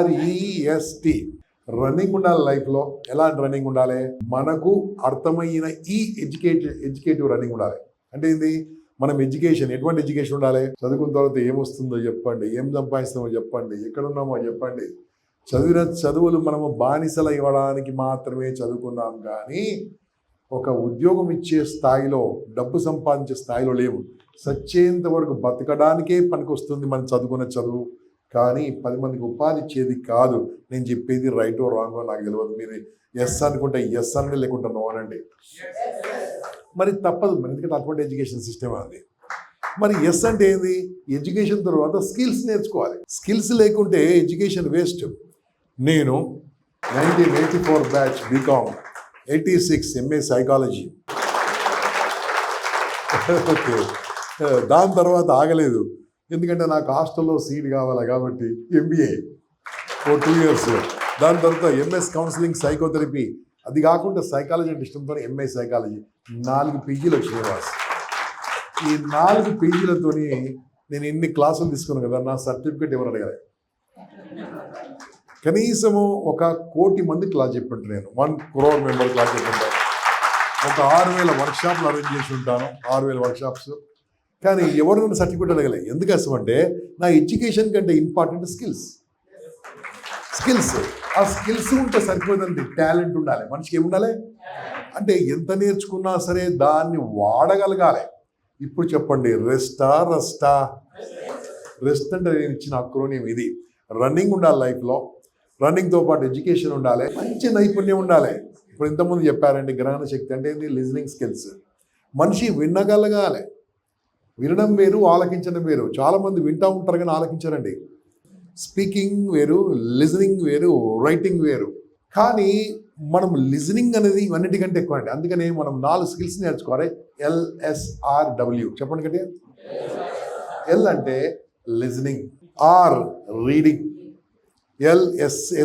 REST. Running ఉండాలి లైఫ్లో. ఎలాంటి రన్నింగ్ ఉండాలి? మనకు అర్థమైన ఈ ఎడ్యుకేటివ్ రన్నింగ్ ఉండాలి. అంటే ఏంది? మనం ఎడ్యుకేషన్, ఎటువంటి ఎడ్యుకేషన్ ఉండాలి? చదువుకున్న తర్వాత ఏమొస్తుందో చెప్పండి, ఏం సంపాదిస్తామో చెప్పండి, ఎక్కడున్నామో చెప్పండి. చదివిన చదువులు మనము బానిసలు ఇవ్వడానికి మాత్రమే చదువుకున్నాం, కానీ ఒక ఉద్యోగం ఇచ్చే స్థాయిలో, డబ్బు సంపాదించే స్థాయిలో లేవు. సచ్చేంత వరకు బతకడానికే పనికొస్తుంది మనం చదువుకున్న చదువు, కానీ 10 మందికి ఉపాధి ఇచ్చేది కాదు. నేను చెప్పేది రైటో రాంగో నాకు తెలియదు. మీరు ఎస్ అనుకుంటే ఎస్ అనండి, లేకుంటే నో అనండి. మరి తప్పదు, మరి ఎందుకంటే అటువంటి ఎడ్యుకేషన్ సిస్టమ్ అది. మరి ఎస్ అంటే ఏంది? ఎడ్యుకేషన్ తర్వాత స్కిల్స్ నేర్చుకోవాలి. స్కిల్స్ లేకుంటే ఎడ్యుకేషన్ వేస్ట్. నేను 1984 batch BCom, 86 MA psychology. Okay, దాని తర్వాత ఆగలేదు, ఎందుకంటే నాకు హాస్టల్లో సీట్ కావాలి కాబట్టి MBA for 2 years. దాని తర్వాత MS కౌన్సిలింగ్ సైకోథెరపీ. అది కాకుండా సైకాలజీ అంటే ఇష్టంతో MA సైకాలజీ. 4 PGలు వచ్చినాయి వాస్. ఈ 4 PGలతో నేను ఎన్ని క్లాసులు తీసుకున్నాను కదా, నా సర్టిఫికేట్ ఎవరు అడగాలి? కనీసము 1 కోటి మంది క్లాస్ చెప్పింటాను నేను. 1 crore మెంబర్ క్లాస్ చెప్పింటాను. ఒక 6,000 వర్క్షాప్లు అరేంజ్ చేసి ఉంటాను, 6,000 వర్క్షాప్స్. కానీ ఎవరు సర్టిఫికేట్ అడగలే. ఎందుకు అంటే నా ఎడ్యుకేషన్ కంటే ఇంపార్టెంట్ స్కిల్స్. ఆ స్కిల్స్ ఉంటే సరిపోదండి. టాలెంట్ ఉండాలి. మనిషికి ఏముండాలి అంటే ఎంత నేర్చుకున్నా సరే దాన్ని వాడగలగాలి. ఇప్పుడు చెప్పండి, రెస్ట్ అంటే నేను ఇచ్చిన అక్రోనియం ఇది. రన్నింగ్ ఉండాలి లైఫ్లో. రన్నింగ్తో పాటు ఎడ్యుకేషన్ ఉండాలి, మంచి నైపుణ్యం ఉండాలి. ఇప్పుడు ఇంతకుముందు చెప్పారండి, గ్రహణ శక్తి అంటే ఏంటి? Listening skills. మనిషి వినగలగాలి. వినడం వేరు, ఆలకించడం వేరు. చాలామంది వింటూ ఉంటారు కానీ ఆలకించారండి. స్పీకింగ్ వేరు, లిజనింగ్ వేరు, రైటింగ్ వేరు. కానీ మనం లిజనింగ్ అనేది ఇవన్నిటికంటే ఎక్కువ అండి. అందుకని మనం 4 స్కిల్స్ నేర్చుకోవాలి. LSRW చెప్పండి కదా. L అంటే లిజనింగ్, R రీడింగ్,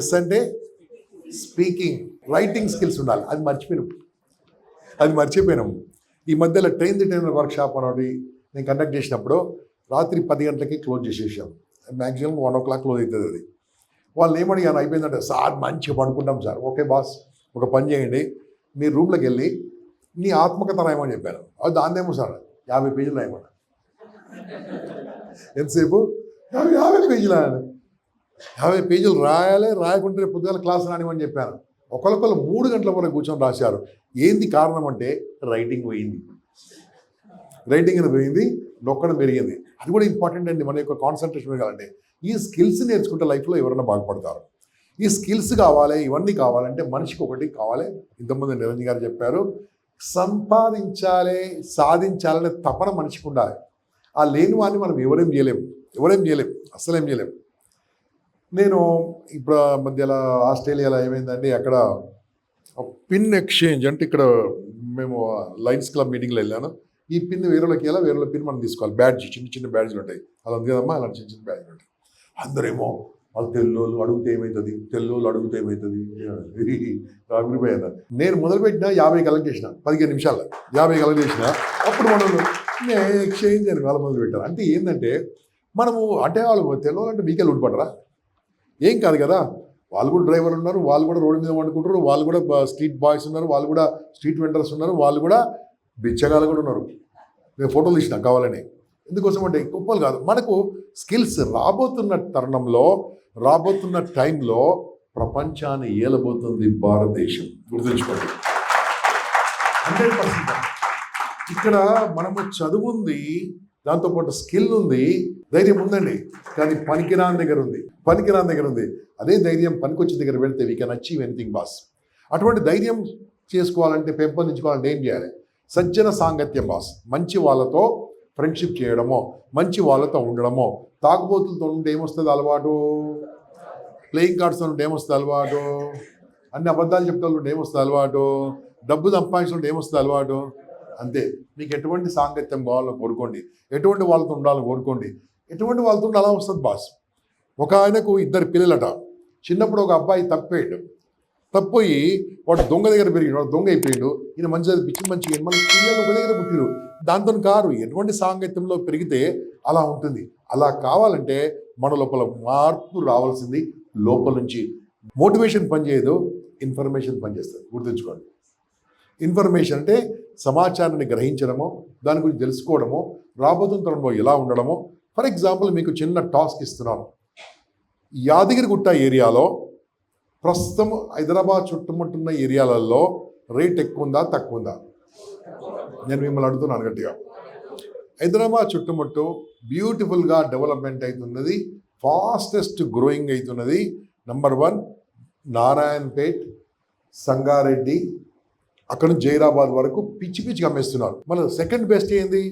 S అంటే స్పీకింగ్, రైటింగ్ స్కిల్స్ ఉండాలి. అది మర్చిపోయినాం. ఈ మధ్యలో ట్రైన్ ది ట్రైనర్ వర్క్షాప్ అనేది నేను కండక్ట్ చేసినప్పుడు రాత్రి 10 గంటలకి క్లోజ్ చేసేసాం. మ్యాక్సిమం 1 o'clock క్లోజ్ అవుతుంది అది. వాళ్ళు ఏమడిగాను, అయిపోయిందంటే సార్ మంచిగా పడుకుంటాం సార్. ఓకే బాస్, ఒక పని చేయండి, మీ రూమ్లోకి వెళ్ళి నీ ఆత్మకథ రాయమని చెప్పాను. అది దాన్నేమో సార్ 50 పేజీలు రాయమన్నా. ఎంతసేపు? 50 పేజీలు రాయాలి. 50 పేజీలు రాయాలి. రాయకుంటే పొద్దుగాల క్లాస్ రానివని చెప్పాను. ఒకరికొకరు 3 గంటల వరకు కూర్చొని రాశారు. ఏంది కారణం అంటే రైటింగ్ పోయింది, నొక్కడం పెరిగింది. అది కూడా ఇంపార్టెంట్ అండి. మన యొక్క కాన్సన్ట్రేషన్ పెరగాలంటే ఈ స్కిల్స్ నేర్చుకుంటే లైఫ్లో ఎవరైనా బాగుపడతారు. ఈ స్కిల్స్ కావాలి, ఇవన్నీ కావాలంటే మనిషికి ఒకటి కావాలి. ఇంతకుముందు నిరంజన్ గారు చెప్పారు, సంపాదించాలి, సాధించాలనే తపన మనిషికి ఉండాలి. ఆ లేని వాడిని మనం ఎవరేం చేయలేం, అస్సలేం చేయలేం. నేను ఇప్పుడు మధ్యలో ఆస్ట్రేలియాలో ఏమైందండి, అక్కడ పిన్ ఎక్స్చేంజ్ అంటే ఇక్కడ మేము లయన్స్ క్లబ్ మీటింగ్లో వెళ్ళాను. ఈ పిన్ వేరేలోకి వెళ్ళా, వేరే పిన్ మనం తీసుకోవాలి. బ్యాడ్జ్, చిన్న బ్యాడ్జ్లు ఉంటాయి. అలా ఉంది కదమ్మా, అలాంటి చిన్న బ్యాడ్జ్లు ఉంటాయి. అందరేమో వాళ్ళు తెల్లోళ్ళు అడిగితే ఏమవుతుంది, అభిప్రాయం. నేను మొదలుపెట్టిన 50 కలెక్ట్ చేసిన 15 నిమిషాల్లో 50 కలెక్ట్ చేసిన. అప్పుడు మనం ఎక్స్చేంజ్ అని వాళ్ళు మొదలు పెట్టారు. అంటే ఏంటంటే మనము అంటే వాళ్ళు తెల్లోళ్ళంటే మీకే ఊడిపడరా? ఏం కాదు కదా. వాళ్ళు కూడా డ్రైవర్ ఉన్నారు, వాళ్ళు కూడా రోడ్డు మీద వండుకుంటారు, వాళ్ళు కూడా స్ట్రీట్ బాయ్స్ ఉన్నారు, వాళ్ళు కూడా స్ట్రీట్ వెండర్స్ ఉన్నారు, వాళ్ళు కూడా బిచ్చగాళ్ళు కూడా ఉన్నారు. నేను ఫోటోలు తీసిన కావాలని. ఎందుకోసం అంటే గొప్పలు కాదు. మనకు స్కిల్స్ రాబోతున్న తరుణంలో, రాబోతున్న టైంలో ప్రపంచాన్ని ఏలబోతుంది భారతదేశం. గుర్తుంచుకోండి. 100%. ఇక్కడ మనము చదువుంది, దాంతోపాటు స్కిల్ ఉంది, ధైర్యం ఉందండి. కానీ పనికిరాని దగ్గర ఉంది. అదే ధైర్యం పనికొచ్చిన దగ్గర పెడితే we can achieve anything boss. అటువంటి ధైర్యం చేసుకోవాలంటే, పెంపొందించుకోవాలంటే ఏం చేయాలి? సజ్జన సాంగత్యం బాస్. మంచి వాళ్ళతో ఫ్రెండ్షిప్ చేయడమో, మంచి వాళ్ళతో ఉండడమో. తాగుబోతులతో ఉంటే ఏమొస్తుంది అలవాటు? ప్లేయింగ్ కార్డ్స్తో ఉంటే ఏమొస్తుంది అలవాటు? అన్ని అబద్ధాలు చెప్తా ఉంటే ఏమొస్తుంది అలవాటు? డబ్బు సంపాదించుకుంటే ఏమొస్తుంది అలవాటు? అంతే. మీకు ఎటువంటి సాంగత్యం కావాలో కోరుకోండి, ఎటువంటి వాళ్ళతో ఉండాలని కోరుకోండి. ఎటువంటి వాళ్ళతో ఉంటే అలా వస్తుంది బాస్. ఒక ఆయనకు 2 పిల్లలట. చిన్నప్పుడు ఒక అబ్బాయి తప్పిపోయి వాడు దొంగ దగ్గర పెరిగినాడు, వాడు దొంగ అయిపోయాడు. ఈయన మంచిగా మంచిగా మన పిల్లలు ఒక దగ్గర పుట్టిరు. దాంతో కారు. ఎటువంటి సాంగత్యంలో పెరిగితే అలా ఉంటుంది. అలా కావాలంటే మన లోపల మార్పు రావాల్సింది. లోపల నుంచి. మోటివేషన్ పనిచేయదు, ఇన్ఫర్మేషన్ పనిచేస్తుంది, గుర్తుంచుకోండి. ఇన్ఫర్మేషన్ అంటే సమాచారాన్ని గ్రహించడమో, దాని గురించి తెలుసుకోవడమో, రాబోతున్న తరంలో ఎలా ఉండడమో. ఫర్ ఎగ్జాంపుల్ మీకు చిన్న టాస్క్ ఇస్తున్నాను. యాదగిరిగుట్ట ఏరియాలో ప్రస్తుతం హైదరాబాద్ చుట్టుముట్టున్న ఏరియాలలో రేట్ ఎక్కువ ఉందా తక్కువ ఉందా? నేను మిమ్మల్ని అడుగుతున్నాను గట్టిగా. హైదరాబాద్ చుట్టుముట్టు బ్యూటిఫుల్గా డెవలప్మెంట్ అవుతున్నది, ఫాస్టెస్ట్ గ్రోయింగ్ అవుతున్నది. నంబర్ 1 నారాయణపేట్, సంగారెడ్డి, అక్కడ నుంచి జైరాబాద్ వరకు పిచ్చి పిచ్చిగా అమ్మేస్తున్నారు. మన సెకండ్ బెస్ట్ ఏంది?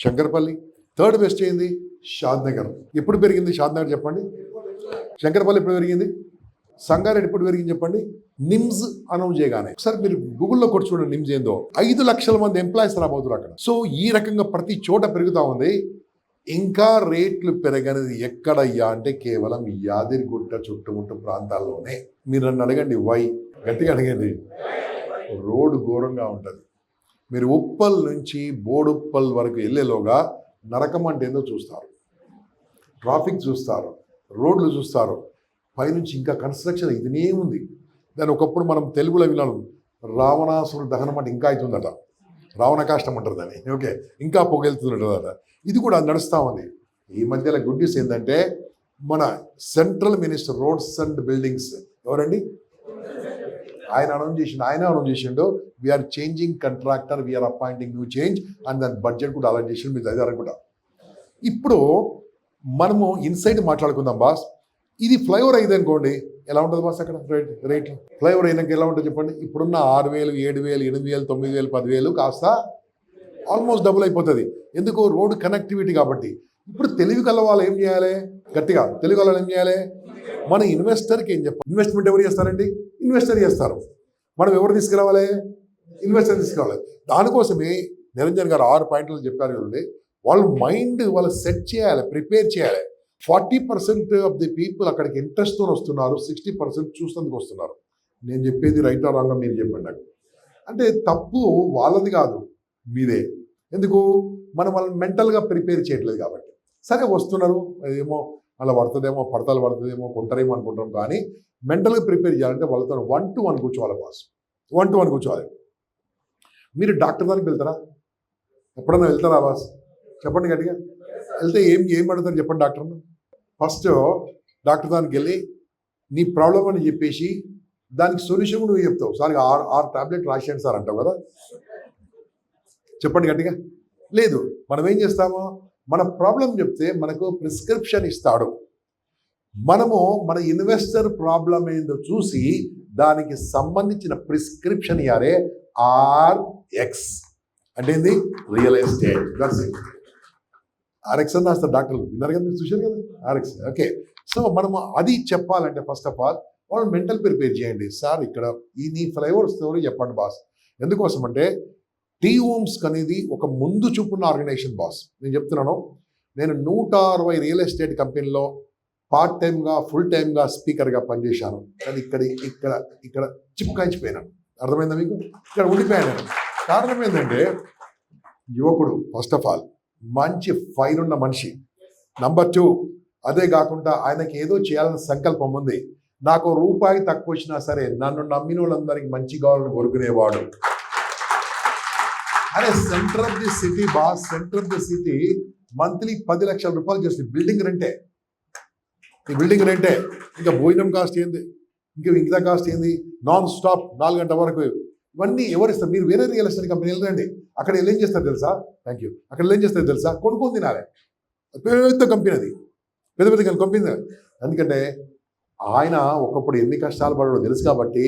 శంకరపల్లి. థర్డ్ బెస్ట్ ఏంది? షాద్నగర్. ఎప్పుడు పెరిగింది షాద్నగర్ చెప్పండి? శంకరపల్లి ఎప్పుడు పెరిగింది? సంగారెడ్డి ఎప్పుడు పెరిగింది చెప్పండి? నిమ్స్ అనౌన్స్ చేయగానే. ఒకసారి మీరు గూగుల్లో కొట్టి చూడండి నిమ్స్ ఏందో. 5 లక్షల మంది ఎంప్లాయీస్ రాబోతున్నారు అక్కడ. సో ఈ రకంగా ప్రతి చోట పెరుగుతూ ఉంది. ఇంకా రేట్లు పెరగనిది ఎక్కడయ్యా అంటే కేవలం యాదగిరిగుట్ట చుట్టుముట్టు ప్రాంతాల్లోనే. మీరు నన్ను అడగండి వై, గట్టిగా అడగండి. రోడ్డు ఘోరంగా ఉంటుంది. మీరు ఉప్పల్ నుంచి బోడుప్పల్ వరకు వెళ్ళేలోగా నరకం అంటే ఏందో చూస్తారు, ట్రాఫిక్ చూస్తారు, రోడ్లు చూస్తారు, పైనుంచి ఇంకా కన్స్ట్రక్షన్ ఇదినే ఉంది. దాని ఒకప్పుడు మనం తెలుగులో విన్నాను, రావణాసురుడు దహనం అంటే ఇంకా అవుతుందట, రావణ కాష్టం అంటారు దాన్ని. ఓకే, ఇంకా పొగెళ్తుందట. ఇది కూడా నడుస్తూ ఉంది. ఈ మధ్యలో గుడ్ న్యూస్ ఏంటంటే మన central minister roads and buildings ఎవరండి? ఆయన అనౌన్స్ చేసిండు we are changing contractor, we are appointing new change and దాని బడ్జెట్ కూడా అలా చేసిండు. మీరు అది అనుకుంటా. ఇప్పుడు మనము ఇన్సైడ్ మాట్లాడుకుందాం బాస్. ఇది ఫ్లైఓవర్ అయింది అనుకోండి, ఎలా ఉంటుంది బాస్ అక్కడ రేట్? ఫ్లైఓవర్ అయినాక ఎలా ఉంటుంది చెప్పండి? ఇప్పుడున్న 6,000, 7,000, 8,000, 9,000, 10,000 కాస్త ఆల్మోస్ట్ డబుల్ అయిపోతుంది. ఎందుకు? రోడ్డు కనెక్టివిటీ కాబట్టి. ఇప్పుడు తెలివి కల వాళ్ళు ఏం చేయాలి? గట్టిగా తెలివి కల వాళ్ళు ఏం చేయాలి? మన ఇన్వెస్టర్కి ఏం చెప్పాలి? ఇన్వెస్ట్మెంట్ ఎవరు చేస్తారండి? ఇన్వెస్టర్ చేస్తారు. మనం ఎవరు తీసుకురావాలి? ఇన్వెస్టర్ తీసుకురావాలి. దానికోసమే నిరంజన్ గారు 6 పాయింట్లు చెప్పారు కదండి. వాళ్ళ మైండ్ వాళ్ళు సెట్ చేయాలి, ప్రిపేర్ చేయాలి. 40% ఆఫ్ ది పీపుల్ అక్కడికి ఇంట్రెస్ట్తో వస్తున్నారు, 60% చూసేందుకు వస్తున్నారు. నేను చెప్పేది రైట్ ఆర్ రాంగ్ మీరు చెప్పండి నాకు. అంటే తప్పు వాళ్ళది కాదు, మీదే. ఎందుకు? మనం వాళ్ళని మెంటల్గా ప్రిపేర్ చేయట్లేదు కాబట్టి. సరే వస్తున్నారు, ఏమో అలా పడుతుందేమో, పడతలు పడుతుందేమో, కొంటారేమో అనుకుంటాం. కానీ మెంటల్గా ప్రిపేర్ చేయాలంటే వాళ్ళతో 1 to 1 కూర్చోవాలి బాస్. 1 to 1 కూర్చోవాలి. మీరు డాక్టర్ దానికి వెళ్తారా? ఎప్పుడన్నా వెళ్తారా బాస్? చెప్పండి గట్టిగా. వెళ్తే ఏం అడుగుతారు చెప్పండి డాక్టర్ను? ఫస్ట్ డాక్టర్ దానికి వెళ్ళి నీ ప్రాబ్లం అని చెప్పేసి దానికి సొల్యూషన్ కూడా నువ్వు చెప్తావు. సార్ 6 టాబ్లెట్ రాసేయండి సార్ అంటావు కదా. చెప్పండి గట్టిగా. లేదు, మనం ఏం చేస్తాము? మన ప్రాబ్లం చెప్తే మనకు ప్రిస్క్రిప్షన్ ఇస్తాడు. మనము మన ఇన్వెస్టర్ ప్రాబ్లం ఏందో చూసి దానికి సంబంధించిన ప్రిస్క్రిప్షన్ ఇవ్వాలి. RX అంటే ఏంది? Real estate. RX అని రాస్తారు డాక్టర్లు. విన్నారు కదా, మీరు చూశారు కదా RX. ఓకే, సో మనము అది చెప్పాలంటే ఫస్ట్ ఆఫ్ ఆల్ వాళ్ళు మెంటల్ ప్రిపేర్ చేయండి. సార్ ఇక్కడ ఈ నీ ఫ్లైఓవర్ స్టోరీ చెప్పండి బాస్. ఎందుకోసం అంటే టీ హోమ్స్ అనేది ఒక ముందు చూపున్న ఆర్గనైజేషన్ బాస్. నేను చెప్తున్నాను, నేను 160 రియల్ ఎస్టేట్ కంపెనీలో పార్ట్ టైమ్గా, ఫుల్ టైమ్గా స్పీకర్గా పనిచేశాను. కానీ ఇక్కడ చిప్కాయించిపోయినాను. అర్థమైందా మీకు? ఇక్కడ ఉండిపోయాను నేను. కారణం ఏంటంటే యువకుడు ఫస్ట్ ఆఫ్ ఆల్, మంచి ఫైర్ ఉన్న మనిషి. నంబర్ 2, అదే కాకుండా ఆయనకి ఏదో చేయాలని సంకల్పం ఉంది. నాకు రూపాయి తక్కువ వచ్చినా సరే నన్ను నమ్మిన వాళ్ళందరికీ మంచి కావాలని కోరుకునేవాడు. అరే centre of the city boss, centre of the city monthly 10 లక్షల రూపాయలు చేస్తుంది బిల్డింగ్ రెంటే. ఈ బిల్డింగ్ రెంటే, ఇంకా భోజనం కాస్ట్ ఏంది, ఇంకా కాస్ట్ ఏంది, నాన్ స్టాప్ 4 గంటల వరకు. ఇవన్నీ ఎవరు ఇస్తారు? మీరు వేరే రియల్ ఎస్టేట్ కంపెనీ వెళ్ళండి, అక్కడ ఏం చేస్తారు తెలుసా? Thank you. అక్కడ ఏం చేస్తారు తెలుసా? కొనుక్కొని తినాలి. పెద్ద కంపెనీ అది, పెద్ద కంపెనీ. ఎందుకంటే ఆయన ఒకప్పుడు ఎన్ని కష్టాలు పడడో తెలుసు కాబట్టి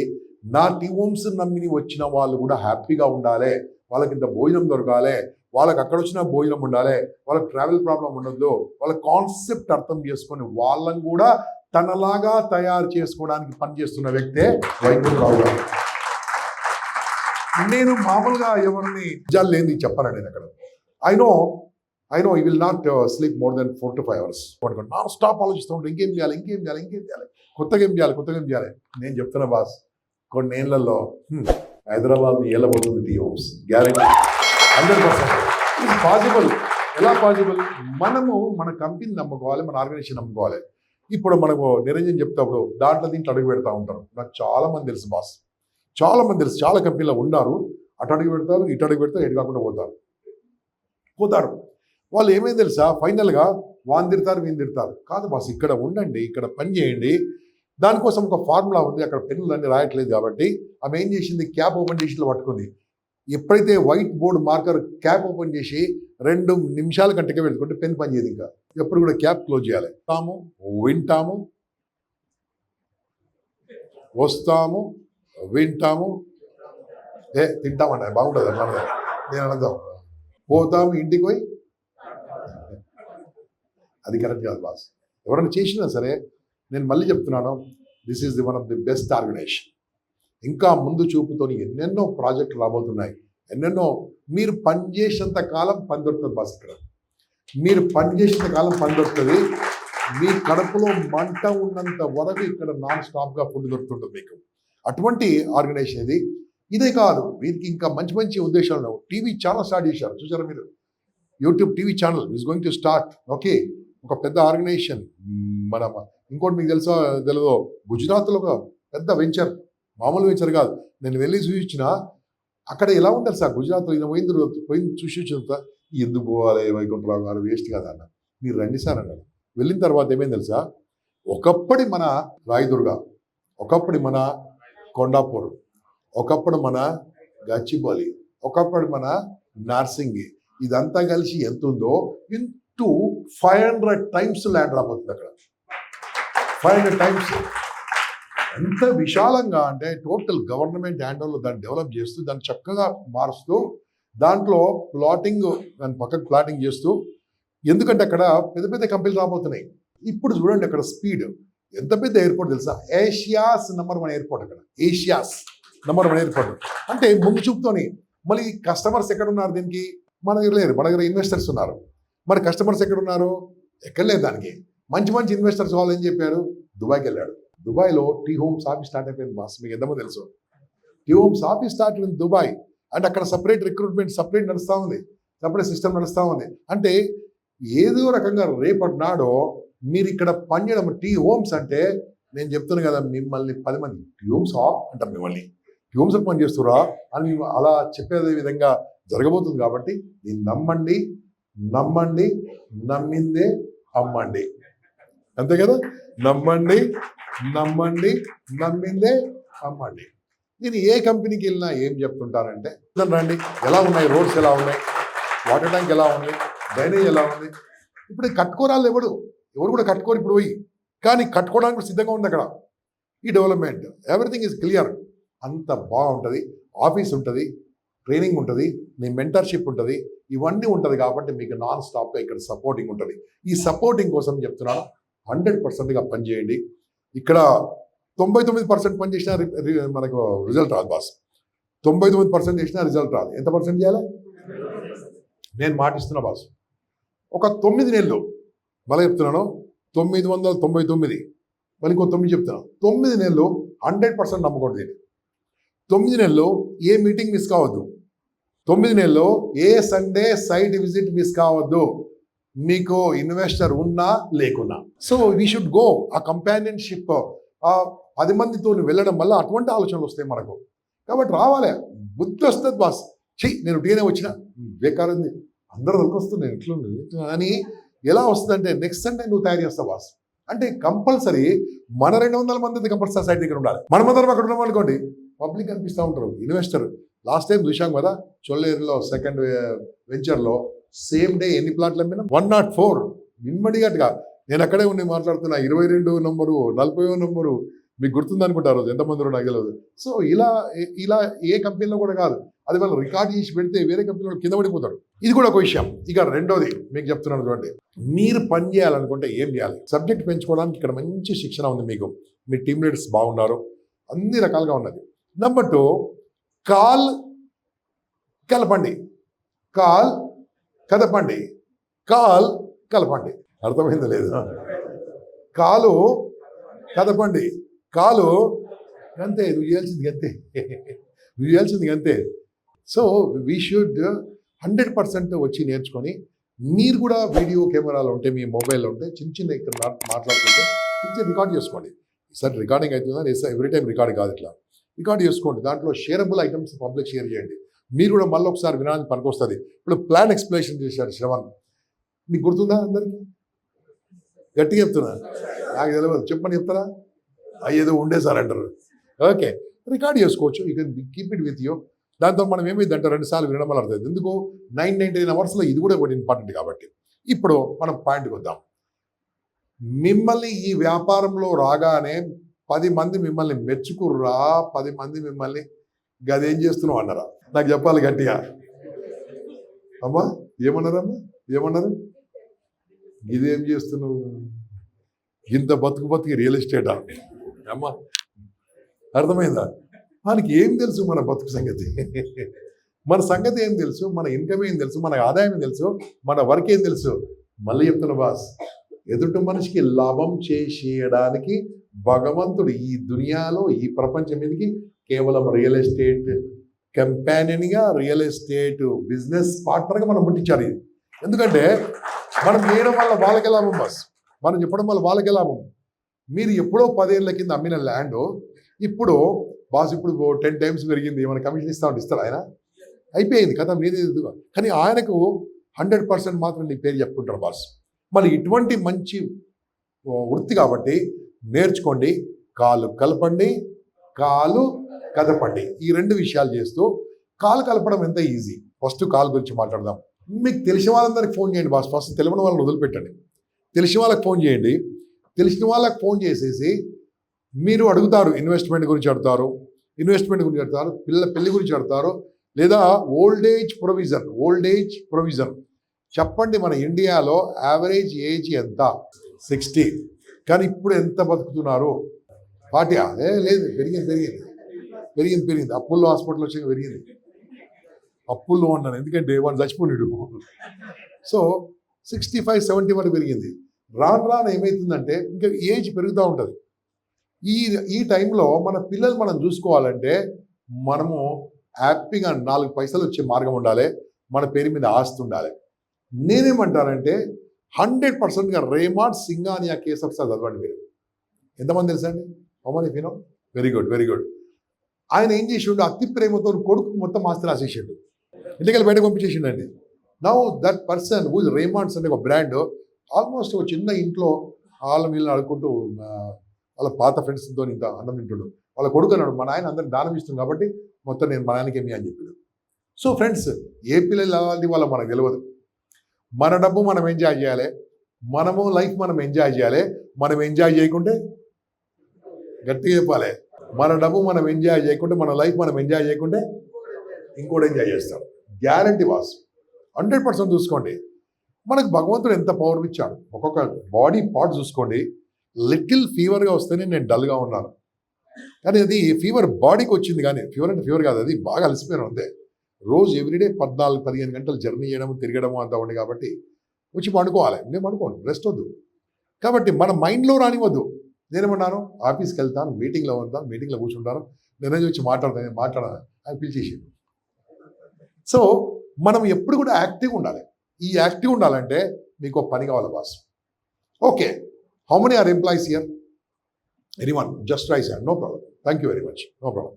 నా టీ హోమ్స్ నమ్మిని వచ్చిన వాళ్ళు కూడా హ్యాపీగా ఉండాలి, వాళ్ళకి ఇంత భోజనం దొరకాలి, వాళ్ళకి అక్కడ వచ్చిన భోజనం ఉండాలి, వాళ్ళకి ట్రావెల్ ప్రాబ్లం ఉండొద్దు, వాళ్ళ కాన్సెప్ట్ అర్థం చేసుకొని వాళ్ళని కూడా తనలాగా తయారు చేసుకోవడానికి పనిచేస్తున్న వ్యక్తే వైకుంఠరావు గారు. నేను మామూలుగా ఎవరిని నిజాలు లేని చెప్పానండి నేను అక్కడ. I know you will not sleep more than 4 to 5 hours. Non stop ఆలోచిస్తూ ఉంటాను, ఇంకేం చేయాలి, కొత్తగా ఏం చేయాలి. నేను చెప్తున్నా బాస్, కొన్ని ఏళ్లలో హైదరాబాద్ ఏలబోతుంది టీ హోమ్స్, గ్యారెంటీ 100%. పాసిబుల్. ఎలా పాసిబుల్? మనము మన కంపెనీ నమ్ముకోవాలి, మన ఆర్గనైజేషన్ నమ్ముకోవాలి. ఇప్పుడు మనకు నిరంజన్ చెప్తాప్పుడు దాంట్లో దీంట్లో అడుగు పెడతా ఉంటారు. నాకు చాలా మంది తెలుసు బాస్, చాలా మంది తెలుసు, చాలా కంపెనీలో ఉన్నారు. అటు అడుగు పెడతారు, ఇటు అడుగు పెడతారు, ఎటు కాకుండా పోతారు. వాళ్ళు ఏమైంది తెలుసా, ఫైనల్గా వాన్ తిడతారు, వీని తిడతారు. కాదు బాస్, ఇక్కడ ఉండండి, ఇక్కడ పని చేయండి. దానికోసం ఒక ఫార్ములా ఉంది. అక్కడ పెన్నులు అన్నీ రాయట్లేదు కాబట్టి ఆమె ఏం చేసింది, క్యాప్ ఓపెన్ చేసి ఇట్లా పట్టుకుంది. ఎప్పుడైతే white board marker cap open చేసి 2 నిమిషాల కంటే పెట్టుకుంటే పెన్ పనిచేయదు. ఇంకా ఎప్పుడు కూడా క్యాప్ క్లోజ్ చేయాలి. వింటాము, వస్తాము, వింటాము, తింటామన్నా బాగుంటుంది అట్లా. నేను అనదాం, పోతాము ఇంటికి పోయి, అది కరెక్ట్ కాదు బాస్. ఎవరైనా చేసినా సరే, నేను మళ్ళీ చెప్తున్నాను, this is one of the best organization. ఇంకా ముందు చూపుతో ఎన్నెన్నో ప్రాజెక్టులు రాబోతున్నాయి. ఎన్నెన్నో మీరు పనిచేసేంత కాలం పని దొరుకుతుంది బాస్. ఇక్కడ మీరు పనిచేసేంత కాలం పని దొరుకుతుంది. మీ కడుపులో మంట ఉన్నంత వరకు ఇక్కడ నాన్ స్టాప్గా ఫుడ్ దొరుకుతుంటుంది మీకు. అటువంటి ఆర్గనైజేషన్ ఇదే కాదు, వీరికి ఇంకా మంచి మంచి ఉద్దేశాలు ఉన్నాయి. టీవీ ఛానల్ స్టార్ట్ చేశారు, చూసారా మీరు? YouTube TV channel is going to start. Okay, ఒక పెద్ద ఆర్గనైజేషన్. మన ఇంకోటి మీకు తెలుసా తెలియదో, గుజరాత్లో ఒక పెద్ద వెంచర్, మామూలు వెంచర్ కాదు. నేను వెళ్ళి చూసిన అక్కడ ఎలా ఉంటుంది సార్ గుజరాత్లో. ఈయన పోయింది చూసి వచ్చిన ఎందుకు పోవాలి వైకుంఠరావు గారు, వేస్ట్ కదా అన్న. మీరు రండి సార్ అన్నాడు. వెళ్ళిన తర్వాత ఏమైంది తెలుసా, ఒకప్పటి మన రాయదుర్గ, ఒకప్పటి మన కొండాపూర్, ఒకప్పుడు మన గచ్చిబౌలి, ఒకప్పుడు మన నార్సింగి, ఇదంతా కలిసి ఎంత ఉందో ఇంటూ 500 టైమ్స్ ల్యాండ్ రాబోతుంది అక్కడ. 500 టైమ్స్. ఎంత విశాలంగా అంటే టోటల్ గవర్నమెంట్ హ్యాండ్ ఓవర్లో దాన్ని డెవలప్ చేస్తూ, దాన్ని చక్కగా మారుస్తూ, దాంట్లో ప్లాటింగ్, దాని పక్కకు ప్లాటింగ్ చేస్తూ. ఎందుకంటే అక్కడ పెద్ద పెద్ద కంపెనీలు రాబోతున్నాయి. ఇప్పుడు చూడండి అక్కడ స్పీడ్ ఎంత పెద్ద ఎయిర్పోర్ట్ తెలుసా, ఏషియాస్ #1 ఎయిర్పోర్ట్ అక్కడ. ఏషియాస్ #1 ఎయిర్పోర్ట్ అంటే ముందు చూపుతోని. మళ్ళీ కస్టమర్స్ ఎక్కడ ఉన్నారు దీనికి? మన దగ్గర లేరు, మన దగ్గర ఇన్వెస్టర్స్ ఉన్నారు. మరి కస్టమర్స్ ఎక్కడ ఉన్నారు? ఎక్కడ లేదు. దానికి మంచి మంచి ఇన్వెస్టర్స్ వాళ్ళు ఏం చెప్పారు, దుబాయ్కి వెళ్ళాడు. దుబాయ్లో టీ హోమ్స్ ఆఫీస్ స్టార్ట్ అయిపోయింది బాస్. మీకు ఎంతమంది తెలుసు? టీ హోమ్స్ ఆఫీస్ స్టార్ట్ అయిపోయింది దుబాయ్. అంటే అక్కడ సపరేట్ రిక్రూట్మెంట్ సపరేట్ నడుస్తూ ఉంది, సపరేట్ సిస్టమ్ నడుస్తూ ఉంది. అంటే ఏదో రకంగా రేపటి నాడో మీరు ఇక్కడ పనిచేయడం. టీ హోమ్స్ అంటే నేను చెప్తున్నాను కదా, మిమ్మల్ని 10 మంది టీ హోమ్స్ అంటాం, మిమ్మల్ని టీ హోమ్స్ పని చేస్తురా అని అలా చెప్పేదే విధంగా జరగబోతుంది. కాబట్టి దీన్ని నమ్మండి, నమ్మిందే అమ్మండి. అంతే కదా, నమ్మండి, నమ్మిందే అమ్మండి. నేను ఏ కంపెనీకి వెళ్ళినా ఏం చెప్తుంటానంటే, రండి, ఎలా ఉన్నాయి రోడ్స్, ఎలా ఉన్నాయి, వాటర్ ట్యాంక్ ఎలా ఉంది, డ్రైనేజ్ ఎలా ఉంది. ఇప్పుడు కట్టుకోరాలు ఎవరు కూడా కట్టుకోరు ఇప్పుడు పోయి, కానీ కట్టుకోవడానికి సిద్ధంగా ఉంది అక్కడ. ఈ డెవలప్మెంట్ ఎవ్రీథింగ్ ఈజ్ క్లియర్. అంత బాగుంటుంది. ఆఫీస్ ఉంటుంది, ట్రైనింగ్ ఉంటుంది, మీ మెంటర్షిప్ ఉంటుంది, ఇవన్నీ ఉంటుంది. కాబట్టి మీకు నాన్ స్టాప్గా ఇక్కడ సపోర్టింగ్ ఉంటుంది. ఈ సపోర్టింగ్ కోసం చెప్తున్నాను, 100%గా పనిచేయండి. ఇక్కడ 99% పని చేసినా మనకు రిజల్ట్ రాదు బాస్. 99% చేసినా రిజల్ట్ రాదు. ఎంత పర్సెంట్ చేయాలి? నేను మాటిస్తున్నా బాస్, ఒక 9 నెలలు మళ్ళీ చెప్తున్నాను, 999, మళ్ళీ ఇంకో 9 చెప్తున్నాను. 9 నెలలు 100% నమ్మకూడదు. 9 నెలలు ఏ మీటింగ్ మిస్ కావద్దు. 9 నెలలు ఏ సండే సైట్ విజిట్ మిస్ కావద్దు, మీకు ఇన్వెస్టర్ ఉన్నా లేకున్నా. So we should go. ఆ కంపానియన్షిప్, ఆ 10 మందితో వెళ్ళడం వల్ల అటువంటి ఆలోచనలు వస్తాయి మనకు. కాబట్టి రావాలి, బుద్ధి వస్తుంది బాస్. నేను టీనే వచ్చిన బేకారం, అందరూ దొరికొస్తుంది నేను ఇట్లా అని ఎలా వస్తుందంటే, నెక్స్ట్ సండే నువ్వు తయారు చేస్తావు బాస్. అంటే కంపల్సరీ మన 200 మంది కంపల్సరీ సైట్ దగ్గర ఉండాలి. మనమందరం అక్కడ ఉన్నాం అనుకోండి, పబ్లిక్ అనిపిస్తూ ఉంటారు. ఇన్వెస్టర్ లాస్ట్ టైం చూసాం కదా, చొల్లేరులో సెకండ్ వెంచర్లో సేమ్ డే ఎన్ని ప్లాట్లు అమ్మినా? 104. ఇమ్మడియట్గా నేను అక్కడే ఉండి మాట్లాడుతున్నా. 22 నంబరు, 40వ నంబరు, మీకు గుర్తుందనుకుంటారు ఎంతమంది నాకు తెలియదు. సో ఇలా ఏ కంపెనీలో కూడా కాదు, అది వాళ్ళు రికార్డ్ చేసి పెడితే వేరే కంపెనీలో కింద పడిపోతాడు. ఇది కూడా ఒక విషయం. ఇక రెండోది మీకు చెప్తున్నాను చూడండి, మీరు పని చేయాలనుకుంటే ఏం చేయాలి? సబ్జెక్ట్ పెంచుకోవడానికి ఇక్కడ మంచి శిక్షణ ఉంది మీకు. మీ టీమ్ లీడర్స్ బాగున్నారు, అన్ని రకాలుగా ఉన్నది. నెంబర్ 2, కాల్ కలపండి, కాల్ కదపండి, కాల్ కలపండి. అర్థమైందా లేదు? కాలు కదపండి, కాలు అంతే, నువ్వు చేయాల్సింది అంతే. సో వీ షుడ్ 100% వచ్చి నేర్చుకొని, మీరు కూడా వీడియో కెమెరాలు ఉంటే, మీ మొబైల్లో ఉంటే చిన్న ఇక్కడ మాట్లాడుకుంటే రికార్డ్ చేసుకోండి. ఈసారి రికార్డింగ్ అవుతుందా ఎవ్రీ టైం రికార్డ్ కాదు, ఇట్లా రికార్డ్ చేసుకోండి. దాంట్లో షేరబుల్ ఐటమ్స్ పబ్లిక్ షేర్ చేయండి. మీరు కూడా మళ్ళీ ఒకసారి వినడానికి పనికొస్తుంది. ఇప్పుడు ప్లాన్ ఎక్స్ప్లెనేషన్ చేశారు శ్రవణ్, మీకు గుర్తుందా? అందరికీ గట్టిగా చెప్తున్నా, నాకు తెలియదు, చెప్పని చెప్తారా? అయ్యేదో ఉండే సార్ అంటారు. ఓకే, రికార్డ్ చేసుకోవచ్చు, you can keep it with you. దాంతో మనం ఏమైందంటే 2 సార్లు వినడం వల్ల అర్థం. ఎందుకు 999 అవర్స్లో ఇది కూడా ఒకటి ఇంపార్టెంట్ కాబట్టి. ఇప్పుడు మనం పాయింట్కి వద్దాం. మిమ్మల్ని ఈ వ్యాపారంలో రాగానే 10 మంది మిమ్మల్ని మెచ్చుకుర్రా, 10 మంది మిమ్మల్ని గదేం చేస్తున్నావు అన్నారా? నాకు చెప్పాలి గట్టిగా. అమ్మా ఏమన్నారమ్మా, ఏమన్నారు? ఇదేం చేస్తున్నావు, ఇంత బతుకు రియల్ ఎస్టేటా అమ్మా? అర్థమైందా? మనకి ఏం తెలుసు మన బతుకు సంగతి? మన సంగతి ఏం తెలుసు, మన ఇన్కమ్ ఏం తెలుసు, మన ఆదాయం ఏం తెలుసు, మన వర్క్ ఏం తెలుసు? మళ్ళీ చెప్తున్నా బాస్, ఎదుటి మనిషికి లాభం చేసేయడానికి భగవంతుడు ఈ దునియాలో, ఈ ప్రపంచం మీదకి కేవలం రియల్ ఎస్టేట్ కంపానియన్గా, రియల్ ఎస్టేట్ బిజినెస్ పార్ట్నర్గా మనం పుట్టించారు. ఎందుకంటే మనం చేయడం వల్ల వాళ్ళకే లాభం బాస్, మనం చెప్పడం వల్ల వాళ్ళకే లాభం. మీరు ఎప్పుడో 10 ఏళ్ళ కింద అమ్మిన ల్యాండ్ ఇప్పుడు బాస్ ఇప్పుడు 10 టైమ్స్ పెరిగింది, ఏమైనా కమిషన్ ఇస్తామంటే ఇస్తారు ఆయన? అయిపోయింది కదా మీది. కానీ ఆయనకు 100% మాత్రం నీ పేరు చెప్పుకుంటారు బాస్. మరి ఇటువంటి మంచి వృత్తి కాబట్టి నేర్చుకోండి. కాలు కలపండి, కాలు కదపండి, ఈ 2 విషయాలు చేస్తూ. కాలు కలపడం ఎంత ఈజీ. ఫస్ట్ కాలు గురించి మాట్లాడదాం. మీకు తెలిసిన వాళ్ళందరికీ ఫోన్ చేయండి బాస్. ఫస్ట్ తెలియని వాళ్ళని వదిలిపెట్టండి, తెలిసిన వాళ్ళకి ఫోన్ చేయండి. తెలిసిన వాళ్ళకి ఫోన్ చేసేసి మీరు అడుగుతారు, ఇన్వెస్ట్మెంట్ గురించి అడుగుతారు, పెళ్లి గురించి అడుగుతారు, లేదా ఓల్డ్ ఏజ్ ప్రొవిజన్ చెప్పండి. మన ఇండియాలో యావరేజ్ ఏజ్ ఎంత? 60. కానీ ఇప్పుడు ఎంత బతుకుతున్నారు? 40? లేదు, పెరిగింది. అప్పుల్లో హాస్పిటల్ వచ్చాక పెరిగింది. అప్పుల్లో ఉన్నాను ఎందుకంటే వాడు చచ్చిపోయాడు. సో 65-70 వరకు పెరిగింది. రాను ఏమవుతుందంటే ఇంకా ఏజ్ పెరుగుతూ ఉంటుంది. ఈ టైంలో మన పిల్లలు మనం చూసుకోవాలంటే మనము హ్యాపీగా 4 పైసలు వచ్చే మార్గం ఉండాలి, మన పేరు మీద ఆస్తి ఉండాలి. నేనేమంటానంటే 100%గా రేమాండ్ సింఘానియా కేస్ ఒకసారి చదవండి. మీరు ఎంతమంది తెలుసా అండి? అమ్మని ఫీనో వెరీ గుడ్. ఆయన ఏం చేసిండు? అతి ప్రేమతో కొడుకు మొత్తం ఆస్తి రాసేసిండు, ఇంటికి బయట పంపించేసిండండి. Now that person who is Raymonds అనే ఒక బ్రాండ్ ఆల్మోస్ట్ ఒక చిన్న ఇంట్లో వీళ్ళని అడుక్కుంటూ వాళ్ళ పాత ఫ్రెండ్స్తో ఇంత అన్నం తింటుడు. వాళ్ళ కొడుకు అన్నాడు, మా నాయన అందరికి దానం ఇస్తుంది కాబట్టి మొత్తం నేను మా నాయనకేమి అని చెప్పాడు. సో ఫ్రెండ్స్, ఏ పిల్లలు అలాంటి వాళ్ళ మనకు తెలియదు. మన డబ్బు మనం ఎంజాయ్ చేయాలి, మనము లైఫ్ మనం ఎంజాయ్ చేయాలి. మనం ఎంజాయ్ చేయకుంటే, గట్టిగా చెప్పాలి, మన డబ్బు మనం ఎంజాయ్ చేయకుంటే, మన లైఫ్ మనం ఎంజాయ్ చేయకుంటే ఇంకోటి ఎంజాయ్ చేస్తాం. గ్యారంటీ వాస్ 100% చూసుకోండి. మనకు భగవంతుడు ఎంత పవర్ ఇచ్చాడు. ఒక్కొక్క బాడీ పార్ట్ చూసుకోండి. లిటిల్ ఫీవర్గా వస్తేనే నేను డల్గా ఉన్నాను, కానీ అది ఫీవర్ బాడీకి వచ్చింది. కానీ ఫీవర్ అంటే ఫీవర్ కాదు, అది బాగా అలసిపోయాను అంతే. రోజు ఎవ్రీడే 14-15 గంటలు జర్నీ చేయడము, తిరగడము అంతా ఉంది కాబట్టి వచ్చి పండుకోవాలి. నేను పండుకోను, రెస్ట్ వద్దు. కాబట్టి మన మైండ్లో రానివద్దు. నేనేమన్నాను, ఆఫీస్కి వెళ్తాను, మీటింగ్లో కూర్చుంటాను, నేను వచ్చి మాట్లాడాను అని పిలిచేసి. సో మనం ఎప్పుడు కూడా యాక్టివ్గా ఉండాలి. ఈ యాక్టివ్ ఉండాలంటే మీకు పని కావాలి boss. Okay, how many are employees here? Anyone? Just raise hand, no problem. Thank you very much, no problem.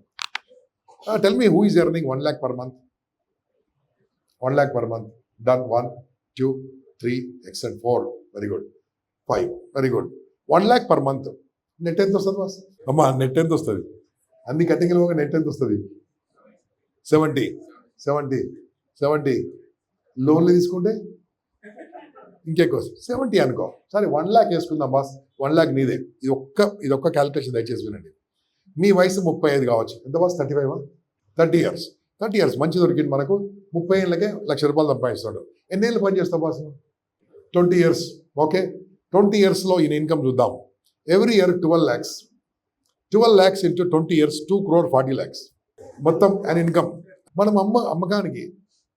Tell me, who is earning 1 lakh per month? 1 lakh per month. Done. 1, 2, 3, excellent. 4, very good. 5, very good. 1 lakh per month. Net ఎంత వస్తుంది boss? అమ్మా net ఎంత వస్తుంది? అన్ని కటింగ్లో net ఎంత వస్తుంది? 70. లోన్లు తీసుకుంటే ఇంకెక్కువ 70 అనుకో. సరే 1 lakh వేసుకుందాం బాస్. 1 lakh నీదే. ఇది ఒక్క క్యాలిక్యులేషన్ దయచేసి వినండి. మీ వయసు 35 కావచ్చు. ఎంత బాస్? 35? 30 ఇయర్స్ మంచి దొరికింది మనకు. 30 ఏళ్ళకే ₹1,00,000 సంపాదిస్తాడు. ఎన్నేళ్ళు పని చేస్తావు బాస్? 20 ఇయర్స్. ఓకే, 20 ఇయర్స్లో ఈయన ఇన్కమ్ చూద్దాం. Every year 12 lakhs. 12 lakhs into 20 years 2,40 lakhs మొత్తం ఆయన ఇన్కమ్. మనం అమ్మకానికి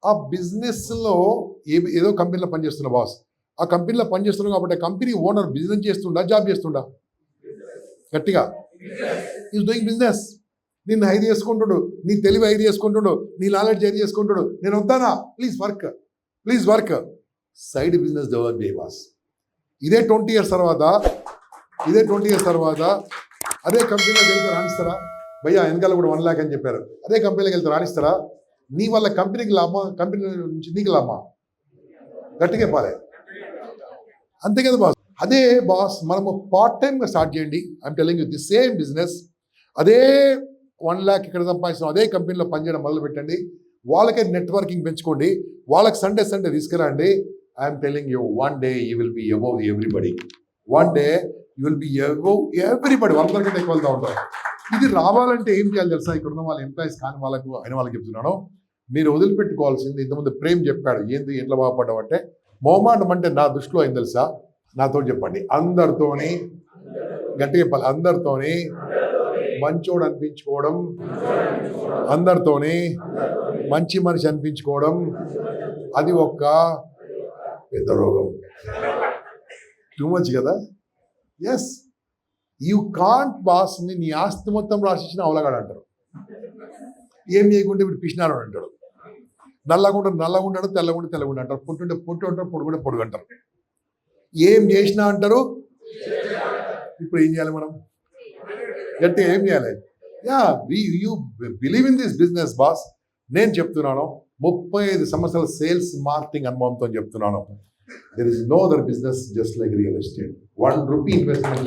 ఆ బిజినెస్లో ఏదో కంపెనీలో పనిచేస్తున్న బాస్, ఆ కంపెనీలో పనిచేస్తున్నాం కాబట్టి కంపెనీ ఓనర్ బిజినెస్ చేస్తుండా, జాబ్ చేస్తుండా? గట్టిగా ఈజ్ డూయింగ్ బిజినెస్. నిన్ను హైర్ చేసుకుంటుడు, నీ తెలివి హైర్ చేసుకుంటుడు, నీ నాలెడ్జ్ హైర్ చేసుకుంటుడు. నేను వద్దానా? Please work. Side business develop చేయ బాస్. ఇదే 20 years తర్వాత ఇదే 20 years తర్వాత అదే కంపెనీలోకి వెళ్తే రాణిస్తారా? భయ్యా వెనకాల కూడా 1 lakh అని చెప్పారు. అదే కంపెనీలోకి వెళ్తే రాణిస్తారా? నీ వల్ల కంపెనీకి లాభమా, కంపెనీ నుంచి నీకు లాభమా? గట్టిగా చెప్పాలి. అంతే కదా బాస్. అదే బాస్ మనము పార్ట్ టైంగా స్టార్ట్ చేయండి. I'm telling you the same business. అదే 1 lakh ఇక్కడ సంపాదించడం అదే కంపెనీలో పనిచేయడం మొదలు పెట్టండి. వాళ్ళకే నెట్వర్కింగ్ పెంచుకోండి. వాళ్ళకి సండే తీసుకురండి. I'm telling you one day you will be above everybody. One day you will be above everybody. అందరికంటే ఎక్కువ వెళ్తూ ఉంటారు. ఇది రావాలంటే ఏం చేయాలి తెలుసా? ఇక్కడ ఉన్న వాళ్ళ ఎంప్లాయీస్ కానీ వాళ్ళకి చెప్తున్నాను, మీరు వదిలిపెట్టుకోవాల్సింది ఇంతకుముందు ప్రేమ్ చెప్పాడు. ఏంది ఎట్లా బాగుపడ్డావు అంటే, మొహమాటం అంటే నా దృష్టిలో ఏం తెలుసా? నాతో చెప్పండి. అందరితోని గట్టిగా చెప్పాలి. అందరితోని మంచోడు అనిపించుకోవడం, అందరితోని మంచి మనిషి అనిపించుకోవడం, అది ఒక పెద్ద రోగం. టూ మచ్ కదా? Yes, you can't boss. నీ ఆస్తి మొత్తం రాసిచ్చిన అవలగాడు అంటారు. ఏం చేయకుంటే ఇప్పుడు పిచ్చినాడు అంటాడు. నల్లగుంటాడు, తెల్లగుండి అంటారు. పొట్టుంటే పొట్టు అంటారు, పొడుగుంటే పొడుగు అంటారు. ఏం చేసినా అంటారు. ఇప్పుడు ఏం చేయాలి మనం? గట్టిగా ఏం చేయాలి? You believe in this business boss. నేను చెప్తున్నాను, 35 సంవత్సరాల సేల్స్ మార్కెటింగ్ అనుభవంతో చెప్తున్నాను. There is no other business just like real estate. 1 rupee investment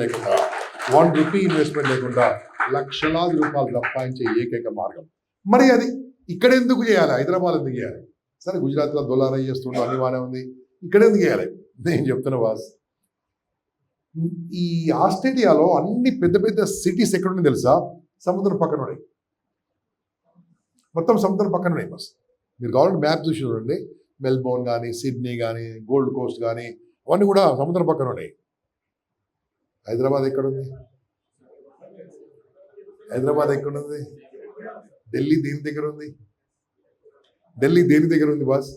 లేకుండా లక్షలాది రూపాయలు సంపాదించే ఏకైక మార్గం. మరి అది ఇక్కడ ఎందుకు చేయాలి? హైదరాబాద్ ఎందుకు చేయాలి? సరే, గుజరాత్లో దొల్లారై చేస్తుండే అన్ని బాగానే ఉంది. ఇక్కడ ఎందుకు చేయాలి? నేను చెప్తున్నా బాస్, ఈ ఆస్ట్రేలియాలో అన్ని పెద్ద పెద్ద సిటీస్ ఎక్కడున్నాయి తెలుసా? సముద్రం పక్కన ఉన్నాయి. మొత్తం సముద్రం పక్కన ఉన్నాయి బస్. మీరు కావాలంటే మ్యాప్ చూసి చూడండి. మెల్బోర్న్ కానీ, సిడ్నీ కానీ, గోల్డ్ కోస్ట్ కానీ, అవన్నీ కూడా సముద్రం పక్కన ఉన్నాయి. హైదరాబాద్ ఎక్కడుంది? ఢిల్లీ దేని దగ్గర ఉంది బాస్?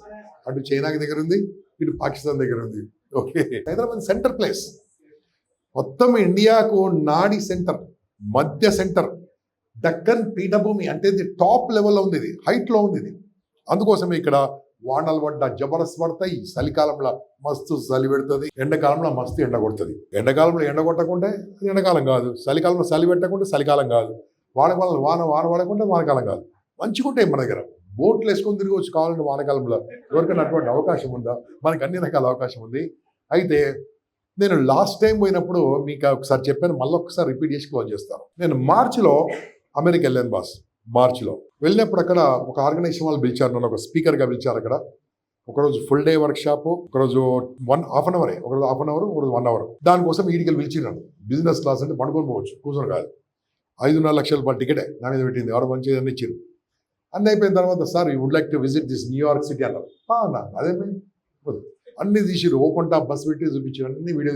అటు చైనాకి దగ్గర ఉంది, ఇటు పాకిస్తాన్ దగ్గర ఉంది. Okay, Hyderabad centre place. మొత్తం ఇండియాకు నాడి సెంటర్, మధ్య సెంటర్. దక్కన్ పీఠభూమి అంటే ఇది టాప్ లెవెల్లో ఉంది, ఇది హైట్లో ఉంది ఇది. అందుకోసమే ఇక్కడ వానలు పడ్డ జబర్దస్త్ పడతాయి. చలికాలంలో మస్తు చలి పెడుతుంది, ఎండాకాలంలో మస్తు ఎండ కొడుతుంది. ఎండాకాలంలో ఎండ కొట్టకుంటే అది ఎండాకాలం కాదు, చలికాలంలో చలి పెట్టకుంటే చలికాలం కాదు, వాన పడకుంటే వానకాలం కాదు. మంచిగుంటాయి మన దగ్గర. బోట్లు వేసుకొని తిరగవచ్చు కావాలంటే వానకాలంలో. ఎవరికైనా అటువంటి అవకాశం ఉందా? మనకు అన్ని రకాల అవకాశం ఉంది. అయితే నేను లాస్ట్ టైం పోయినప్పుడు మీకు ఒకసారి చెప్పాను, మళ్ళీ ఒకసారి రిపీట్ చేసి క్లోజ్ చేస్తాను. నేను మార్చిలో అమెరికా వెళ్ళాను బాస్. మార్చిలో వెళ్ళినప్పుడు అక్కడ ఒక ఆర్గనైజేషన్ వాళ్ళు పిలిచారు, నన్ను ఒక స్పీకర్గా పిలిచారు. అక్కడ ఒకరోజు ఫుల్ డే వర్క్ షాప్, ఒకరోజు హాఫ్ అన్ అవరే, ఒకరోజు హాఫ్ అన్ అవర్, ఒకరోజు 1 hour. దానికోసం ఈడికి పిలిచినాను. బిజినెస్ క్లాస్ అంటే పండుకొని పోవచ్చు, కూర్చొని కాదు. 5.5 లక్షల రూపాయల టికెటే నా మీద పెట్టింది. ఆడ మంచిగా అన్ని ఇచ్చారు. అన్నీ అయిపోయిన తర్వాత, sir you would like to visit this New York city అన్నారు. అన్నా అదేమే అన్నీ తీసిరు. ఓపెన్ టాప్ బస్ పెట్టి చూపించారు. అన్ని వీడియో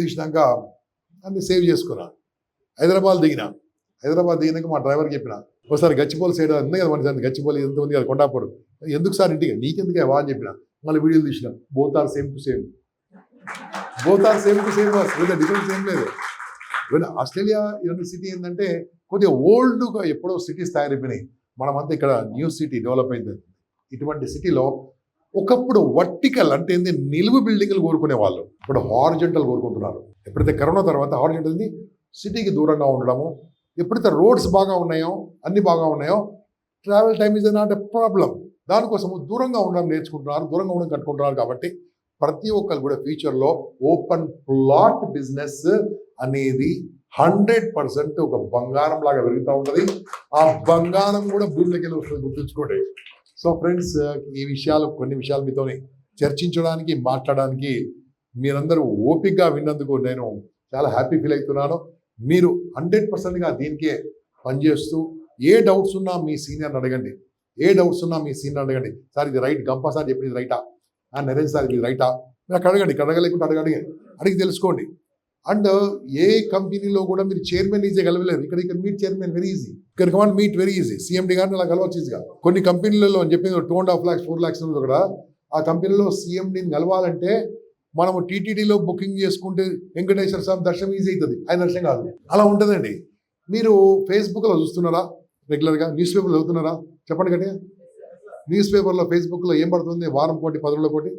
తీసినాక అన్ని సేవ్ చేసుకున్నా. హైదరాబాద్ దిగినాక మా డ్రైవర్కి చెప్పిన, ఒకసారి గచ్చిపోలి సైడ్ ఉంది కదా మన గచ్చిపోలి ఎంత ఉంది కదా కొండాపూర్, ఎందుకు సార్ ఇంటికి నీకెందుకే వా అని చెప్పిన. మళ్ళీ వీడియోలు తీసిన. Both are same to same boss. Difference ఏం లేదు. ఆస్ట్రేలియా సిటీ ఏంటంటే కొద్దిగా ఓల్డ్గా ఎప్పుడో సిటీస్ తయారైపోయినాయి. మనమంతా ఇక్కడ న్యూ సిటీ డెవలప్ అయింది. ఇటువంటి సిటీలో ఒకప్పుడు వర్టికల్ అంటే ఏంది, నిలువు బిల్డింగ్లు కోరుకునే వాళ్ళు ఇప్పుడు హారిజంటల్ కోరుకుంటున్నారు. ఎప్పుడైతే కరోనా తర్వాత హారిజంటల్ సిటీకి దూరంగా ఉండడము, ఎప్పుడైతే రోడ్స్ బాగా ఉన్నాయో, అన్ని బాగా ఉన్నాయో, travel time is not a problem. దానికోసము దూరంగా ఉండడం నేర్చుకుంటున్నారు, దూరంగా ఉండడం కట్టుకుంటున్నారు. కాబట్టి ప్రతి ఒక్కరు కూడా ఫ్యూచర్లో ఓపెన్ ప్లాట్ బిజినెస్ అనేది 100% ఒక బంగారం లాగా పెరుగుతూ ఉంటుంది. ఆ బంగారం కూడా భూమిలోకి వెళ్ళి వస్తుంది, గుర్తుంచుకోండి. సో ఫ్రెండ్స్, కొన్ని విషయాలు మీతో చర్చించడానికి, మాట్లాడడానికి మీరందరూ ఓపికగా విన్నందుకు నేను చాలా హ్యాపీ ఫీల్ అవుతున్నాను. మీరు 100%గా దీనికే పనిచేస్తూ, ఏ డౌట్స్ ఉన్నా మీ సీనియర్ని అడగండి. సార్ ఇది రైట్, గంపా సార్ చెప్పింది రైటా, నరేష్ సార్ ఇది రైటా, మీరు అక్కడ అడగండి. అడగలేకుంటే అడిగి తెలుసుకోండి. అండ్ ఏ కంపెనీలో కూడా మీరు చైర్మన్ ఈజీ కలవలేరు. ఇక్కడ మీట్ చైర్మన్ వెరీ ఈజీ, ఇక్కడ command meet very easy. CMD గారిని అలా కలవచ్చు ఈజీగా. కొన్ని కంపెనీలలో అని చెప్పింది 2.5 lakhs 4 lakhs కూడా ఆ కంపెనీలో సీఎండిని కలవాలంటే మనము టీటీడీలో బుకింగ్ చేసుకుంటే వెంకటేశ్వర స్వామి దర్శనం ఈజీ అవుతుంది, ఆయన దర్శనం కాదు. అలా ఉంటుందండి. మీరు ఫేస్బుక్లో చూస్తున్నారా? రెగ్యులర్గా న్యూస్ పేపర్లో చదువుతున్నారా? చెప్పండి గట్టిగా. న్యూస్ పేపర్లో, ఫేస్బుక్లో ఏం పడుతుంది? వారం కోటి, 10 రోజుల కోటి.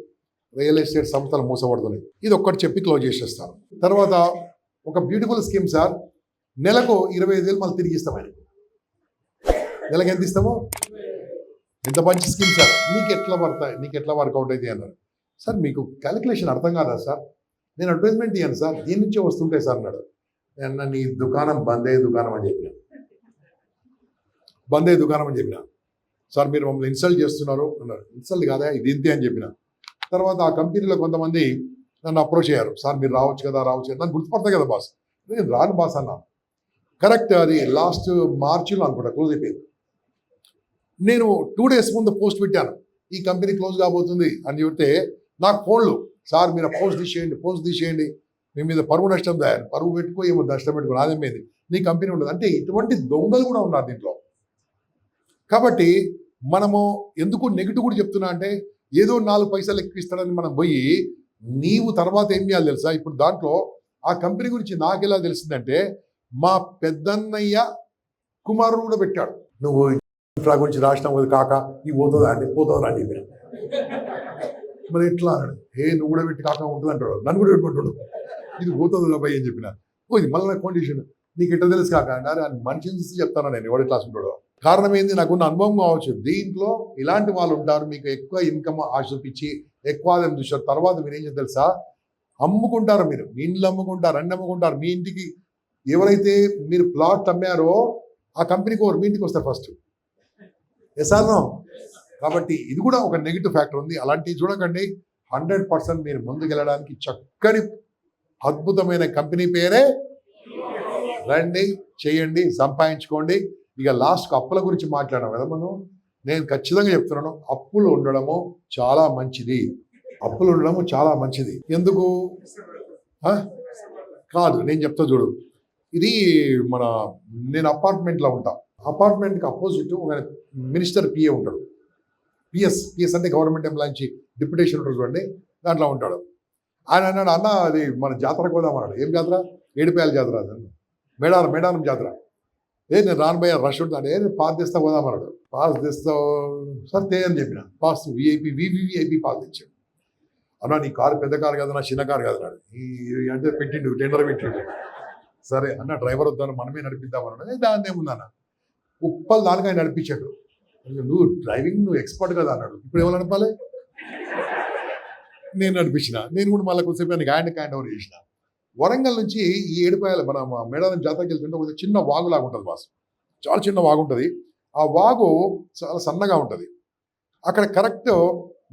రియల్ ఎస్టేట్ సంస్థలు మూసపడుతున్నాయి. ఇది ఒక్కటి చెప్పి క్లోజ్ చేసేస్తాను. తర్వాత ఒక బ్యూటిఫుల్ స్కీమ్ సార్, నెలకు 25,000 మళ్ళీ తిరిగి ఇస్తాం ఆయన. నెలకు ఎంత ఇస్తామో, ఎంత మంచి స్కీమ్ సార్, నీకు ఎట్లా వర్కౌట్ అయితే అన్నారు. సార్ మీకు క్యాలిక్యులేషన్ అర్థం కాదా సార్, నేను అడ్వర్టైజ్మెంట్ ఇవ్వను సార్, దీని నుంచే వస్తుంటాయి సార్ అన్నాడు. నేను నీ దుకాణం బందే దుకాణం అని చెప్పిన, బందే దుకాణం అని చెప్పిన. సార్ మీరు మమ్మల్ని ఇన్సల్ట్ చేస్తున్నారు అన్నారు. ఇన్సల్ట్ కాదా, ఇది ఇంతే అని చెప్పిన. తర్వాత ఆ కంపెనీలో కొంతమంది నన్ను అప్రోచ్ అయ్యారు. సార్ మీరు రావచ్చు కదా, నన్ను గుర్తుపడతాయి కదా బాస్. నేను రాను బాస్ అన్నాను. కరెక్ట్, అది లాస్ట్ మార్చిలో అనుకుంటా క్లోజ్ అయిపోయింది. నేను 2 days ముందు పోస్ట్ పెట్టాను, ఈ కంపెనీ క్లోజ్ కాబోతుంది అని చెప్తే నాకు ఫోన్లు, సార్ మీరు పోస్ట్ తీసేయండి, మీ మీద పరువు నష్టం తయారు, పరువు పెట్టుకో ఏమో నష్టం పెట్టుకో, నాదేమైంది, నీ కంపెనీ ఉండదు అంటే. ఇటువంటి దొంగలు కూడా ఉన్నారు దీంట్లో. కాబట్టి మనము ఎందుకు నెగిటివ్ కూడా చెప్తున్నా అంటే, ఏదో 4 పైసలు ఎక్కువిస్తాడని మనం పోయి నీవు తర్వాత ఏం చేయాలి తెలుసా. ఇప్పుడు దాంట్లో ఆ కంపెనీ గురించి నాకు ఎలా తెలిసిందంటే, మా పెద్దన్నయ్య కుమారుడు కూడా పెట్టాడు. నువ్వు ఇన్ఫ్రా గురించి రాసినావు కదా కాక, ఈ పోతుందా అండి మరి ఎట్లా అన్నాడు. నువ్వు కూడా పెట్టి కాక ఉంటుంది అంటాడు, నన్ను కూడా పెట్టుకుంటాడు, ఇది పోతుంది అబ్బాయి అని చెప్పిన. ఇది మళ్ళీ కండిషన్, నీకు ఎట్లా తెలుసు కాక అంటే, మనిషిని చూసి చెప్తాను నేను ఎవరు ఎట్లా ఉంటాడో. కారణం ఏంది, నాకున్న అనుభవం కావచ్చు. దీంట్లో ఇలాంటి వాళ్ళు ఉంటారు, మీకు ఎక్కువ ఇన్కమ్ ఆశ చూపించి ఎక్కువ ఆదాయం చూసారు. తర్వాత మీరు ఏం చేస్తారు తెలుసా, అమ్ముకుంటారు, మీరు మీ ఇంట్లో అమ్ముకుంటారు, అన్ని అమ్ముకుంటారు. మీ ఇంటికి ఎవరైతే మీరు ప్లాట్ అమ్మారో ఆ కంపెనీకి మీ ఇంటికి వస్తారు ఫస్ట్. ఎసానో. కాబట్టి ఇది కూడా ఒక నెగిటివ్ ఫ్యాక్టర్ ఉంది. అలాంటివి చూడకండి. 100% మీరు ముందుకు వెళ్ళడానికి చక్కని అద్భుతమైన కంపెనీ పేరే. రండి, చేయండి, సంపాదించుకోండి. ఇక లాస్ట్కి అప్పుల గురించి మాట్లాడాం కదా మనం. నేను ఖచ్చితంగా చెప్తున్నాను, అప్పులు ఉండడము చాలా మంచిది. ఎందుకు కాదు, నేను చెప్తా చూడు. ఇది నేను అపార్ట్మెంట్లో ఉంటా. అపార్ట్మెంట్కి అపోజిట్ ఒక మినిస్టర్ పిఏ ఉంటాడు. పిఎస్ అంటే గవర్నమెంట్ ఎంప్లాయీ డిప్యుటేషన్ ఉంటుంది చూడండి, దాంట్లో ఉంటాడు. ఆయన అన్నాడు, అన్న అది మన జాతరకు పోదాం అన్నాడు. ఏం జాతర? ఏడుపాయల జాతర, మేడారం జాతర. నేను రానుపోయా, రష్ ఉంటుంది. పాస్ తెస్తా పోదాం అన్నాడు. పాస్ తెస్తావు సార్ అని చెప్పిన. పాస్ వివిఐపి పాస్ తెచ్చాడు. అన్నా నీ కారు పెద్ద కారు కాదు, నా చిన్న కారు కాదు అన్నాడు. అంటే పెట్టిండు, టెండర్ పెట్టిండు. సరే అన్న, డ్రైవర్ వద్దాను, మనమే నడిపిద్దామన్నాడు. దాని ఏముందన్న, ఉప్పల్ దానికి ఆయన నడిపించాడు. నువ్వు ఎక్స్పర్ట్ కదా అన్నాడు. ఇప్పుడు ఎవరు నడపాలి? నేను నడిపించిన. నేను కూడా మళ్ళీ కొద్దిసేపు ఆయనకి హ్యాండ్ ఓవర్ చేసిన. వరంగల్ నుంచి ఈ ఏడుపాయలు మన మేడారం జాతరకి వెళ్తుంటే ఒక చిన్న వాగులాగా ఉంటుంది బాస్, చాలా చిన్న వాగు ఉంటుంది. ఆ వాగు చాలా సన్నగా ఉంటుంది. అక్కడ కరెక్ట్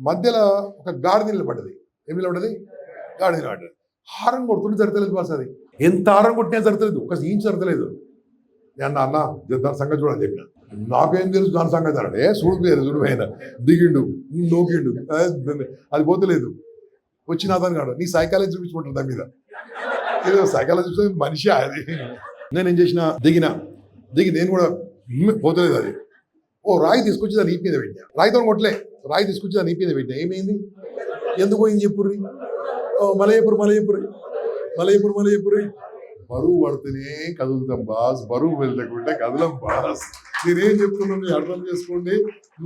మధ్యలో ఒక గాడిద నిలబడ్డది. ఏమి నిలబడ్డది? గాడిద నిలబడ్డది. హారం కొడుతుంటే జరగలేదు బాస్. అది ఎంత హారం కొట్టినా జరగలేదు, ఒక ఇంచు జరగలేదు. అన్న దాని సంగతి చూడాలని చెప్పిన. నాకేం తెలుసు దాని సంగతి అన్నాడు. చూడు ఆయన దిగిండు, నోకిండు, అది పోతలేదు. వచ్చిన అతను కాడు, నీ సైకాలజీ చూపించుకుంటాడు దాని మీద. ఏదో సైకాలజీ మనిషి అది. నేనేం చేసిన, దిగి నేను కూడా పోతలేదు. అది రాయి తీసుకొచ్చి దాన్ని ఈపీ మీద పెట్టినా. రాయితో కొట్టలే, రాయి తీసుకొచ్చి దాన్ని ఈపీ మీద పెట్టినా. ఏమైంది? ఎందుకు పోయింది చెప్పుర్రి? మలయపురి. బరువు పడితేనే కదులుతాం బాస్, బరువు వెళ్ళకుంటే కదలం బాస్. నేనేం చెప్తున్నాను మీరు అర్థం చేసుకోండి.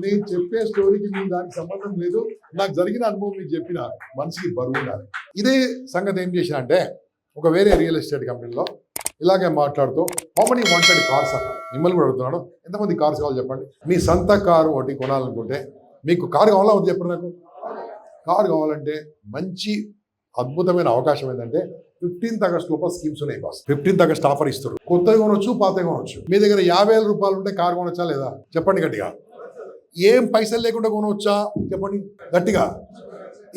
నేను చెప్పే స్టోరీకి మీకు దానికి సంబంధం లేదు. నాకు జరిగిన అనుభవం మీకు చెప్పిన. మనిషికి బరువు ఉండాలి. ఇదే సంగతి ఏం చేసిన అంటే, ఒక వేరే రియల్ ఎస్టేట్ కంపెనీలో ఇలాగే మాట్లాడుతూ హౌ మెనీ వాంటెడ్ కార్స్ అన్నారు. మిమ్మల్ని కూడా అడుగుతున్నాను, ఎంతమంది కార్స్ కావాలి చెప్పండి. మీ సొంత కారు ఒకటి కొనాలనుకుంటే, మీకు కారు కావాలా వద్దు చెప్పండి. నాకు కారు కావాలంటే మంచి అద్భుతమైన అవకాశం ఏంటంటే 15th August లోపల స్కీమ్స్ ఉన్నాయి బాస్. 15th August ఆఫర్ ఇస్తారు. కొత్తగా కొనవచ్చు, పాతగా కొనవచ్చు. మీ దగ్గర 50,000 రూపాయలు ఉంటే కారు కొనొచ్చా లేదా చెప్పండి గట్టిగా. ఏం పైసలు లేకుండా కొనవచ్చా చెప్పండి గట్టిగా.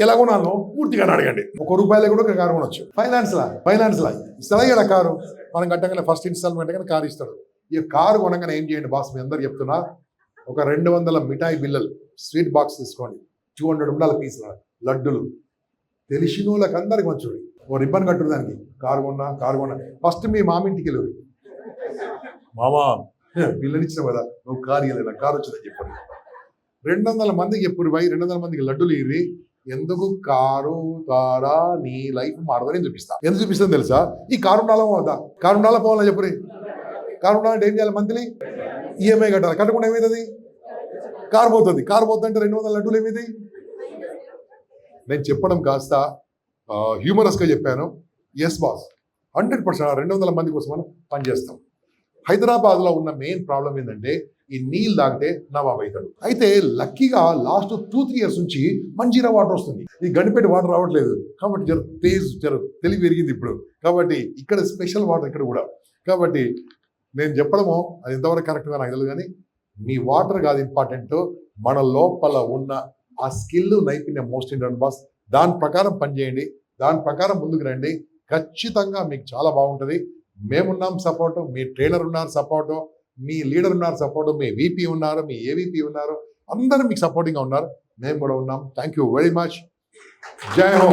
ఎలా కొనాలో పూర్తిగా అడగండి. ₹1 లేకుండా కారు కొనవచ్చు. ఫైనాన్స్లా ఇస్తాడా ఇలా కారు? మనం కట్టగానే ఫస్ట్ ఇన్స్టాల్మెంట్ కానీ కారు ఇస్తాడు. ఈ కారు కొనగానే ఏం చేయండి బాస్, మీ అందరు చెప్తున్నా, ఒక 200 మిఠాయి బిల్లలు స్వీట్ బాక్స్ తీసుకోండి. 200 ఉండాల పీసులు లడ్డులు. తెలిసిన వాళ్ళకి అందరికి మంచుడు. ఓ రిబ్బన్ కట్టుడు దానికి. కారు కొన్నా ఫస్ట్ మీ మామింటికి వెళ్ళరు. మామా పిల్లనిచ్చిన కదా, నువ్వు కారు ఇవ్వలేదా, కారు వచ్చిందని చెప్పండి. 200 మందికి చెప్పురు పోయి 200 మందికి లడ్డులు ఇవి. ఎందుకు? కారు ద్వారా నీ లైఫ్ మారదని చూపిస్తా. ఎందుకు చూపిస్తాను తెలుసా? ఈ కారు ఉండాలా పోదా? కారు ఉండాలా పోవాలని చెప్పురి. కారు ఉండాలంటే ఏం చేయాలి? మంత్లీ ఈఎంఐ కట్టాలి. కట్టకుండా ఏమవుతుంది? కారు పోతుంది. కారు పోతుందంటే 200 లడ్డూలు ఏమవుతాయి? నేను చెప్పడం కాస్త హ్యూమరస్గా చెప్పాను. ఎస్ బాస్, 100% 200 మంది కోసం మనం పనిచేస్తాం. హైదరాబాద్లో ఉన్న మెయిన్ ప్రాబ్లం ఏంటంటే ఈ నీళ్ళు తాగితే నవాబ్ అవుతాడు. అయితే లక్కీగా లాస్ట్ 2-3 ఇయర్స్ నుంచి మంజీరా వాటర్ వస్తుంది. ఈ గండిపేట వాటర్ రావట్లేదు కాబట్టి జర తెలివి పెరిగింది ఇప్పుడు. కాబట్టి ఇక్కడ స్పెషల్ వాటర్ ఇక్కడ కూడా. కాబట్టి నేను చెప్పడము అది ఎంతవరకు కరెక్ట్గా నాకు తెలియదు, కానీ మీ వాటర్ కాదు ఇంపార్టెంట్, మన లోపల ఉన్న ఆ స్కిల్ నైపుణ్యం మోస్ట్ ఇంపార్టెంట్ బాస్. దాని ప్రకారం పనిచేయండి, దాని ప్రకారం ముందుకు రండి, ఖచ్చితంగా మీకు చాలా బాగుంటుంది. మేమున్నాం సపోర్టు, మీ ట్రైనర్ ఉన్నారు సపోర్టు, మీ లీడర్ ఉన్నారు సపోర్టు, మీ వీపీ ఉన్నారు, మీ ఏవీపీ ఉన్నారు, అందరూ మీకు సపోర్టింగ్గా ఉన్నారు. మేము కూడా ఉన్నాం. Thank you very much. జై హో.